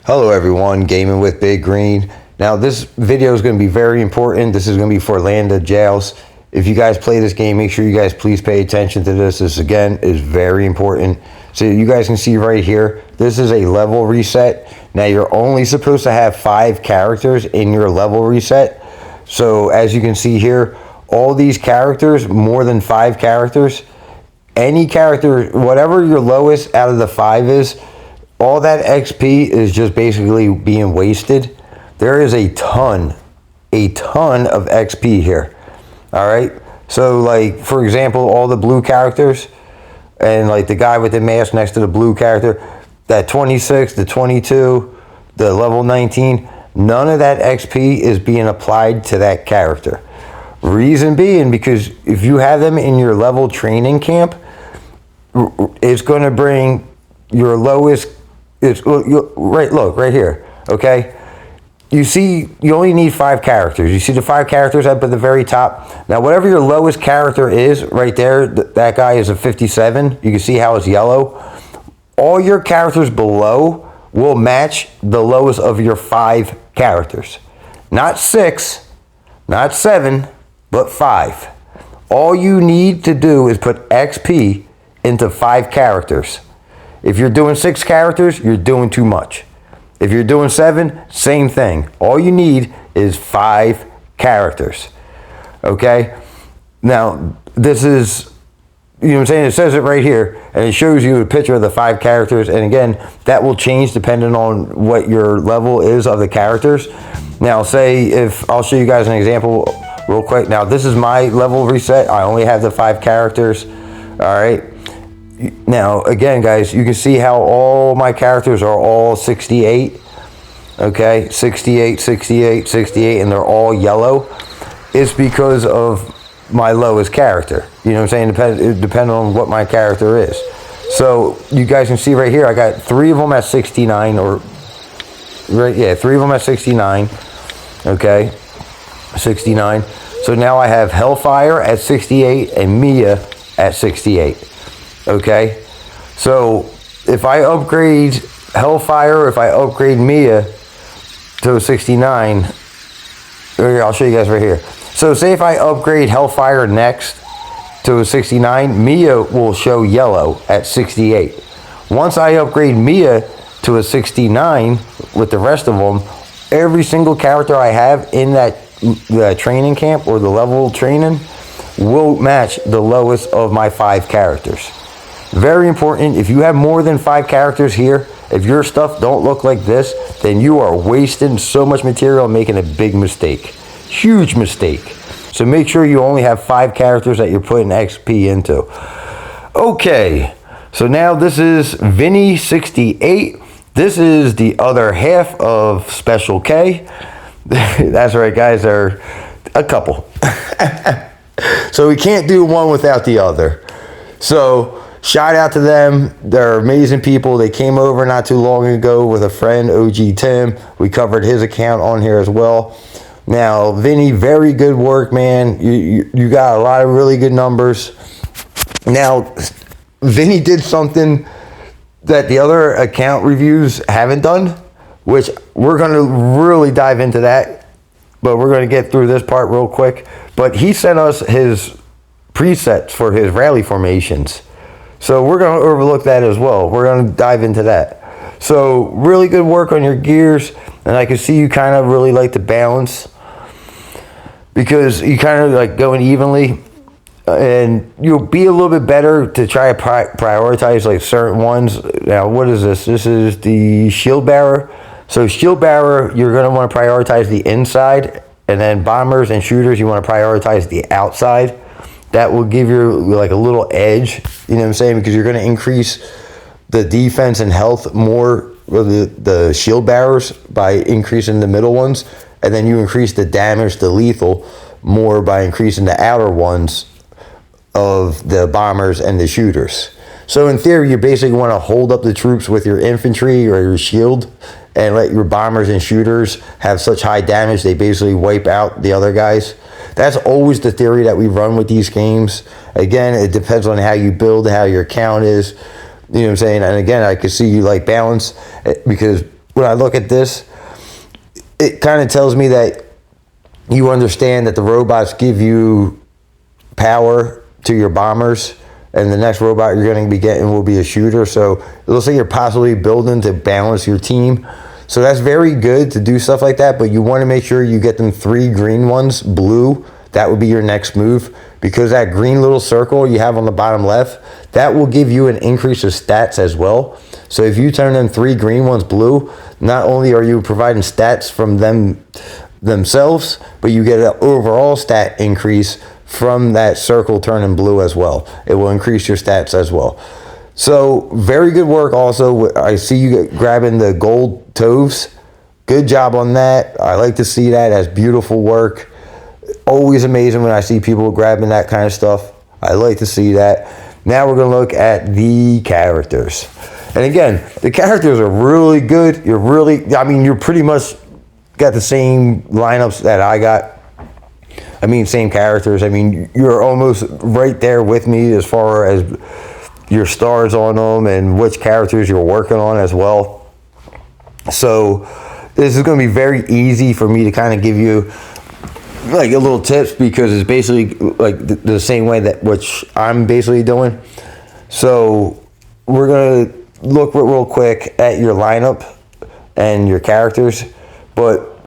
Hello everyone, Gaming with Big Green. Now this video is going to be very important. This is going to be for Land of Jails. If you guys play this game, make sure you guys please pay attention to this. This again is very important. So you guys can see right here, this is a level reset. Now you're only supposed to have 5 characters in your level reset. So as you can see here, all these characters, more than 5 characters, any character, whatever your lowest out of the 5 is, all that XP is just basically being wasted. There is a ton of XP here. All right. So like, for example, all the blue characters and like the guy with the mask next to the blue character, that 26, the 22, the level 19, none of that XP is being applied to that character. Reason being, because if you have them in your level training camp, it's going to bring your lowest. Look right here, okay? You see, you only need 5 characters. You see the 5 characters up at the very top. Now, whatever your lowest character is, right there, that guy is a 57. You can see how it's yellow. All your characters below will match the lowest of your 5 characters. Not 6, not 7, but 5. All you need to do is put XP into 5 characters. If you're doing 6 characters, you're doing too much. If you're doing 7, same thing. All you need is 5 characters. Okay? Now, this is, you know what I'm saying? It says it right here, and it shows you a picture of the 5 characters. And again, that will change depending on what your level is of the characters. Now, say if, I'll show you guys an example real quick. Now, this is my level reset. I only have the 5 characters. All right? Now, again, guys, you can see how all my characters are all 68. Okay, 68, 68, 68, and they're all yellow. It's because of my lowest character. You know what I'm saying? Depending on what my character is. So, you guys can see right here, I got 3 of them at 69, or, right, yeah, 3 of them at 69. Okay, 69. So now I have Hellfire at 68 and Mia at 68. Okay, so if I upgrade Hellfire, if I upgrade Mia to a 69, here, I'll show you guys right here. So say if I upgrade Hellfire next to a 69, Mia will show yellow at 68. Once I upgrade Mia to a 69 with the rest of them, every single character I have in the training camp or the level training will match the lowest of my 5 characters. Very important. If you have more than 5 characters here, if your stuff don't look like this, then you are wasting so much material and making a big mistake. Huge mistake. So make sure you only have 5 characters that you're putting XP into. Okay, so now this is Vinny 68. This is the other half of Special K. That's right, guys, they're a couple. So we can't do one without the other. So shout out to them. They're amazing people. They came over not too long ago with a friend, OG Tim. We covered his account on here as well. Now, Vinny, very good work, man. You got a lot of really good numbers. Now, Vinny did something that the other account reviews haven't done, which we're going to really dive into that. But we're going to get through this part real quick. But he sent us his presets for his rally formations. So we're going to overlook that as well. We're going to dive into that. So really good work on your gears. And I can see you kind of really like to balance, because you kind of like going evenly. And you'll be a little bit better to try to prioritize like certain ones. Now, what is this? This is the shield bearer. So shield bearer, you're going to want to prioritize the inside. And then bombers and shooters, you want to prioritize the outside. That will give you like a little edge, you know what I'm saying? Because you're going to increase the defense and health more with the shield bearers by increasing the middle ones. And then you increase the damage to lethal more by increasing the outer ones of the bombers and the shooters. So in theory, you basically want to hold up the troops with your infantry or your shield and let your bombers and shooters have such high damage they basically wipe out the other guys. That's always the theory that we run with these games. Again, it depends on how you build, how your count is. You know what I'm saying? And again, I could see you like balance, because when I look at this, it kind of tells me that you understand that the robots give you power to your bombers, and the next robot you're going to be getting will be a shooter. So it looks like you're possibly building to balance your team. So that's very good to do stuff like that, but you want to make sure you get them 3 green ones, blue. That would be your next move, because that green little circle you have on the bottom left, that will give you an increase of stats as well. So if you turn them 3 green ones blue, not only are you providing stats from themselves, but you get an overall stat increase from that circle turning blue as well. It will increase your stats as well. So very good work. Also, I see you grabbing the gold toves. Good job on that. I like to see that as beautiful work. Always amazing when I see people grabbing that kind of stuff. I like to see that. Now we're going to look at the characters. And again, the characters are really good. You're pretty much got the same lineups that I got. Same characters. You're almost right there with me as far as your stars on them and which characters you're working on as well. So this is going to be very easy for me to kind of give you like a little tips, because it's basically like the same way that which I'm basically doing. So we're going to look real quick at your lineup and your characters. But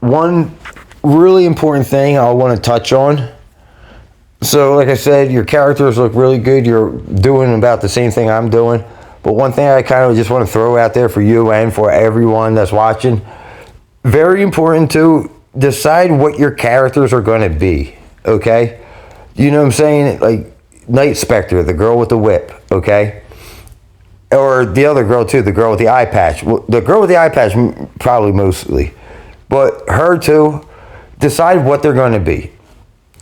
one really important thing I want to touch on. So like I said, your characters look really good. You're doing about the same thing I'm doing. But one thing I kind of just want to throw out there for you and for everyone that's watching, very important to decide what your characters are going to be, okay? You know what I'm saying? Like Night Spectre, the girl with the whip, okay? Or the other girl too, the girl with the eye patch. Well, the girl with the eye patch probably mostly. But her too, decide what they're going to be.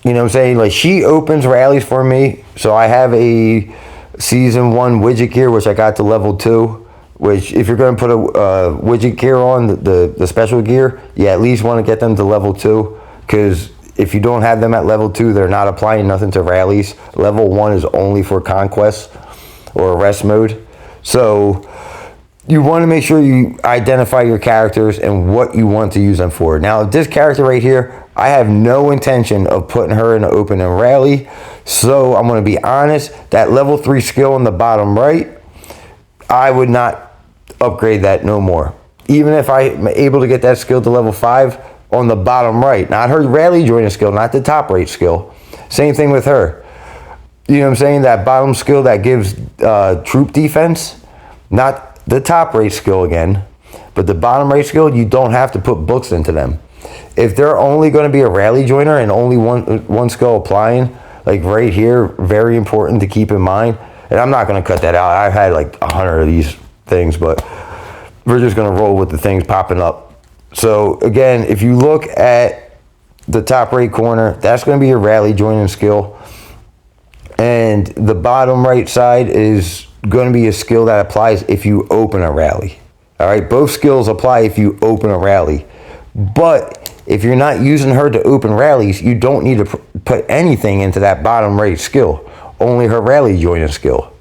You know what I'm saying? Like she opens rallies for me. So I have a season 1 widget gear, which I got to level 2. Which if you're going to put a widget gear on, the special gear, you at least want to get them to level 2. Because if you don't have them at level 2, they're not applying nothing to rallies. Level 1 is only for conquest or arrest mode. So you want to make sure you identify your characters and what you want to use them for. Now, this character right here, I have no intention of putting her in an open and rally. So I'm going to be honest, that level 3 skill on the bottom right, I would not upgrade that no more. Even if I'm able to get that skill to level 5 on the bottom right, not her rally joining skill, not the top right skill. Same thing with her. You know what I'm saying? That bottom skill that gives troop defense, not the top right skill again, but the bottom right skill, you don't have to put books into them. If they're only going to be a rally joiner and only one skill applying, like right here, very important to keep in mind. And I'm not going to cut that out. I've had like 100 of these things, but we're just going to roll with the things popping up. So again, if you look at the top right corner, that's going to be your rally joining skill. And the bottom right side is going to be a skill that applies if you open a rally. All right, both skills apply if you open a rally. But if you're not using her to open rallies, you don't need to put anything into that bottom right skill. Only her rally joining skill.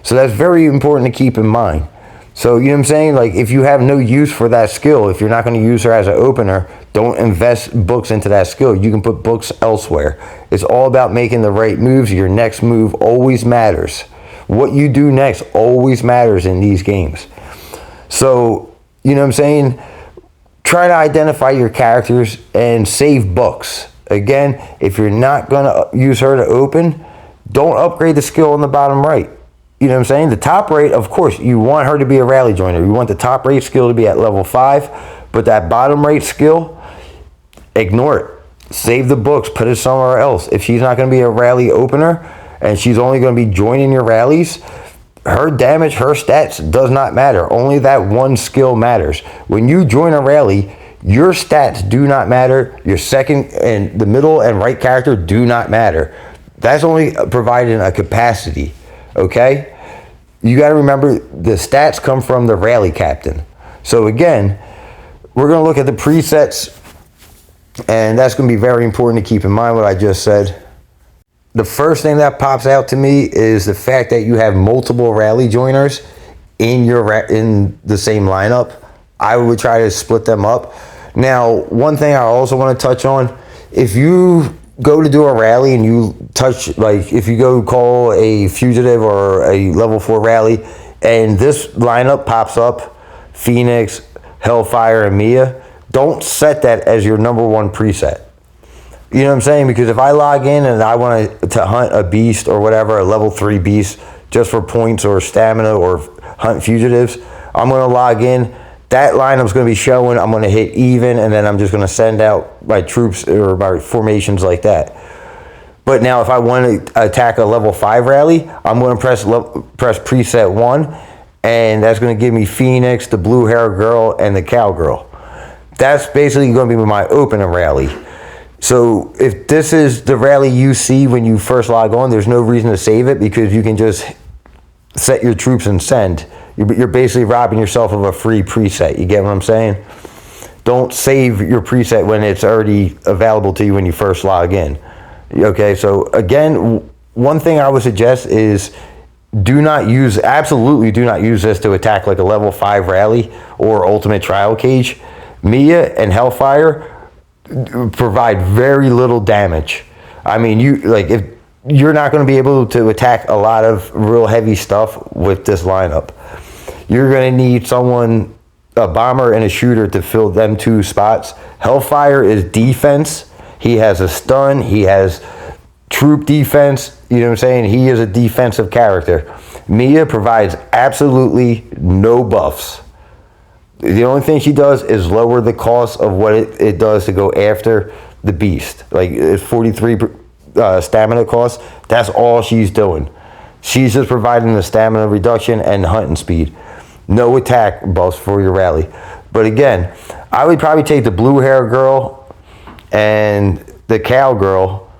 So that's very important to keep in mind. So, you know what I'm saying? Like, if you have no use for that skill, if you're not going to use her as an opener, don't invest books into that skill. You can put books elsewhere. It's all about making the right moves. Your next move always matters. What you do next always matters in these games. So, you know what I'm saying? Try to identify your characters and save books. Again, if you're not going to use her to open, don't upgrade the skill on the bottom right. You know what I'm saying? The top right, of course, you want her to be a rally joiner. You want the top right skill to be at level 5, but that bottom right skill, ignore it. Save the books, put it somewhere else. If she's not going to be a rally opener and she's only going to be joining your rallies, her damage, her stats does not matter. Only that one skill matters. When you join a rally, your stats do not matter. Your second and the middle and right character do not matter. That's only providing a capacity, okay? You got to remember the stats come from the rally captain. So again, we're going to look at the presets, and that's going to be very important to keep in mind what I just said. The first thing that pops out to me is the fact that you have multiple rally joiners in the same lineup. I would try to split them up. Now, one thing I also want to touch on, if you go to do a rally and you touch, like if you go call a fugitive or a level 4 rally and this lineup pops up, Phoenix, Hellfire, and Mia, don't set that as your number 1 preset. You know what I'm saying? Because if I log in and I want to hunt a beast or whatever, a level 3 beast, just for points or stamina or hunt fugitives, I'm going to log in. That lineup's going to be showing. I'm going to hit even, and then I'm just going to send out my troops or my formations like that. But now if I want to attack a level 5 rally, I'm going to press preset 1, and that's going to give me Phoenix, the blue hair girl, and the cowgirl. That's basically going to be my opening rally. So if this is the rally you see when you first log on, there's no reason to save it because you can just set your troops and send. You're basically robbing yourself of a free preset. You get what I'm saying? Don't save your preset when it's already available to you when you first log in. Okay, so again, one thing I would suggest is absolutely do not use this to attack like a level 5 rally or ultimate trial cage. Mia and Hellfire provide very little damage. I mean, if you're not going to be able to attack a lot of real heavy stuff with this lineup. You're going to need a bomber and a shooter to fill them 2 spots. Hellfire is defense. He has a stun. He has troop defense. You know what I'm saying? He is a defensive character. Mia provides absolutely no buffs. The only thing she does is lower the cost of what it does to go after the beast. Like it's 43 stamina cost. That's all she's doing. She's just providing the stamina reduction and hunting speed. No attack buffs for your rally. But again, I would probably take the blue hair girl and the cowgirl,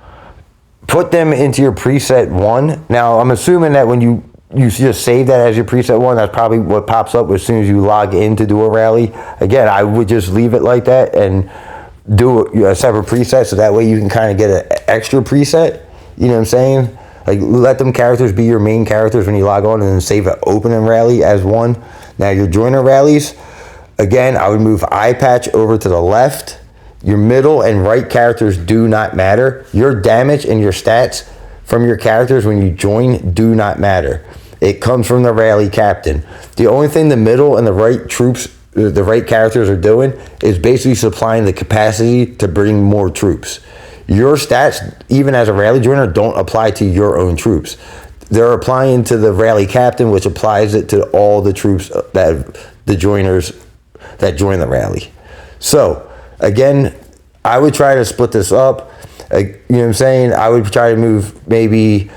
put them into your preset 1. Now, I'm assuming that when you just save that as your preset 1, that's probably what pops up as soon as you log in to do a rally. Again, I would just leave it like that and do a separate preset so that way you can kind of get an extra preset. You know what I'm saying? Like, let them characters be your main characters when you log on and then save an opening rally as 1. Now, your joiner rallies, again, I would move eye patch over to the left. Your middle and right characters do not matter. Your damage and your stats from your characters when you join do not matter. It comes from the rally captain. The only thing the middle and the right troops, the right characters are doing is basically supplying the capacity to bring more troops. Your stats, even as a rally joiner, don't apply to your own troops. They're applying to the rally captain, which applies it to all the troops the joiners that join the rally. So, again, I would try to split this up. You know what I'm saying? I would try to move maybe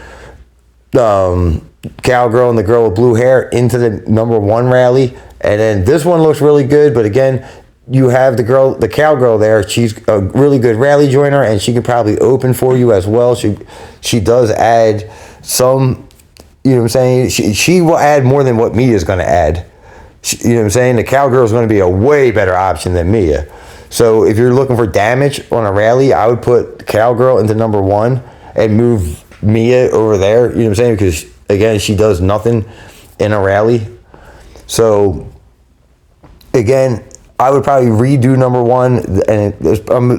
cowgirl and the girl with blue hair into the number 1 rally. And then this one looks really good, but again, you have the cowgirl there. She's a really good rally joiner, and she could probably open for you as well. She does add some, you know what I'm saying? She will add more than what Mia's going to add. You know what I'm saying? The cowgirl is going to be a way better option than Mia. So if you're looking for damage on a rally, I would put cowgirl into number 1 and move Mia over there. You know what I'm saying? Because again, she does nothing in a rally. So again, I would probably redo number 1, and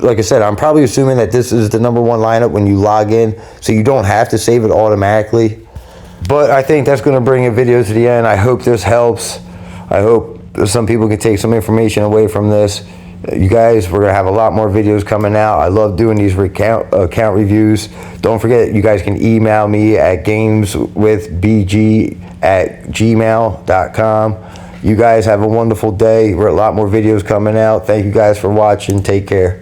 like I said, I'm probably assuming that this is the number 1 lineup when you log in, so you don't have to save it automatically. But I think that's going to bring a video to the end. I hope this helps. I hope some people can take some information away from this. You guys, we're going to have a lot more videos coming out. I love doing these account reviews. Don't forget, you guys can email me at gameswithbg@gmail.com. You guys have a wonderful day. We're a lot more videos coming out. Thank you guys for watching. Take care.